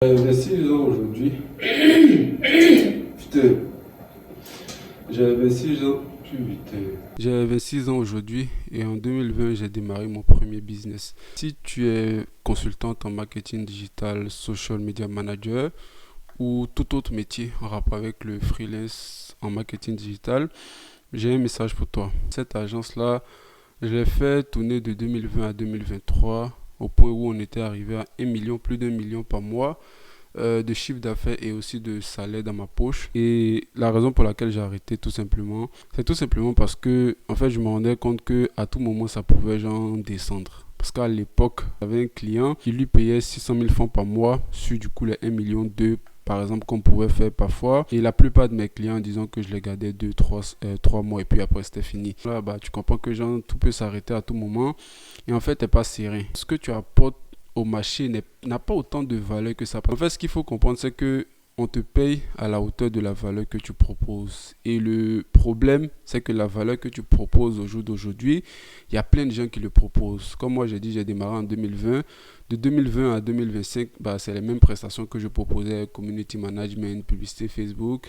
J'avais 6 ans aujourd'hui. Putain, j'avais 6 ans. Putain. J'avais 6 ans aujourd'hui et en 2020, j'ai démarré mon premier business. Si tu es consultante en marketing digital, social media manager ou tout autre métier en rapport avec le freelance en marketing digital, j'ai un message pour toi. Cette agence-là, je l'ai fait tourner de 2020 à 2023 au point où on était arrivé à 1 million, plus d'un million par mois de chiffre d'affaires et aussi de salaire dans ma poche. Et la raison pour laquelle j'ai arrêté tout simplement, c'est tout simplement parce que en fait je me rendais compte que à tout moment ça pouvait genre descendre. Parce qu'à l'époque, j'avais un client qui lui payait 600 000 francs par mois sur du coup les 1 million 2 par exemple qu'on pouvait faire parfois. Et la plupart de mes clients, disons que je les gardais 2, 3 mois et puis après c'était fini. Là, bah, tu comprends que genre, tout peut s'arrêter à tout moment et en fait, t'es pas serein. Ce que tu apportes au marché n'a pas autant de valeur que ça. En fait, ce qu'il faut comprendre, c'est que on te paye à la hauteur de la valeur que tu proposes. Et le problème, c'est que la valeur que tu proposes au jour d'aujourd'hui, il y a plein de gens qui le proposent. Comme moi, j'ai dit, j'ai démarré en 2020. De 2020 à 2025, bah, c'est les mêmes prestations que je proposais, community management, publicité Facebook,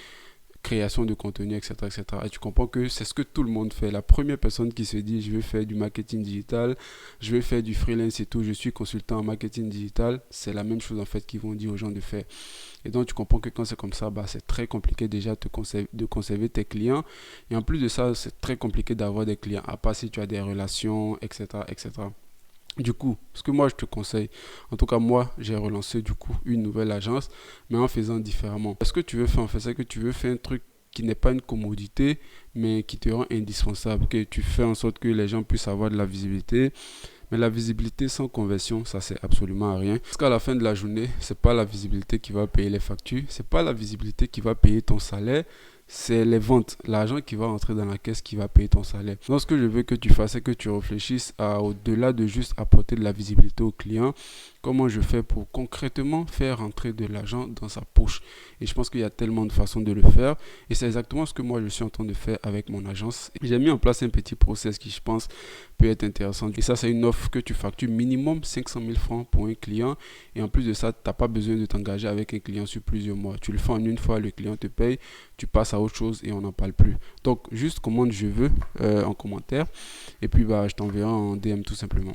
création de contenu, etc., etc. Et tu comprends que c'est ce que tout le monde fait. La première personne qui se dit, je vais faire du marketing digital, je vais faire du freelance et tout, je suis consultant en marketing digital, c'est la même chose en fait qu'ils vont dire aux gens de faire. Et donc tu comprends que quand c'est comme ça, bah, c'est très compliqué déjà de conserver tes clients. Et en plus de ça, c'est très compliqué d'avoir des clients, à part si tu as des relations, etc., etc. Du coup, ce que moi je te conseille, en tout cas moi j'ai relancé du coup une nouvelle agence, mais en faisant différemment. Ce que tu veux faire en fait, c'est que tu veux faire un truc qui n'est pas une commodité, mais qui te rend indispensable, que tu fais en sorte que les gens puissent avoir de la visibilité. Mais la visibilité sans conversion, ça sert absolument à rien. Parce qu'à la fin de la journée, c'est pas la visibilité qui va payer les factures, c'est pas la visibilité qui va payer ton salaire, c'est les ventes, l'argent qui va rentrer dans la caisse qui va payer ton salaire. Donc ce que je veux que tu fasses, c'est que tu réfléchisses à au-delà de juste apporter de la visibilité au client, comment je fais pour concrètement faire rentrer de l'argent dans sa poche. Et je pense qu'il y a tellement de façons de le faire. Et c'est exactement ce que moi je suis en train de faire avec mon agence. J'ai mis en place un petit process qui je pense peut être intéressant. Et ça, c'est une offre que tu factures minimum 500 000 francs pour un client. Et en plus de ça, tu n'as pas besoin de t'engager avec un client sur plusieurs mois. Tu le fais en une fois, le client te paye, tu passes à autre chose et on n'en parle plus. Donc, juste commande je veux en commentaire. Et puis, bah, je t'enverrai en DM tout simplement.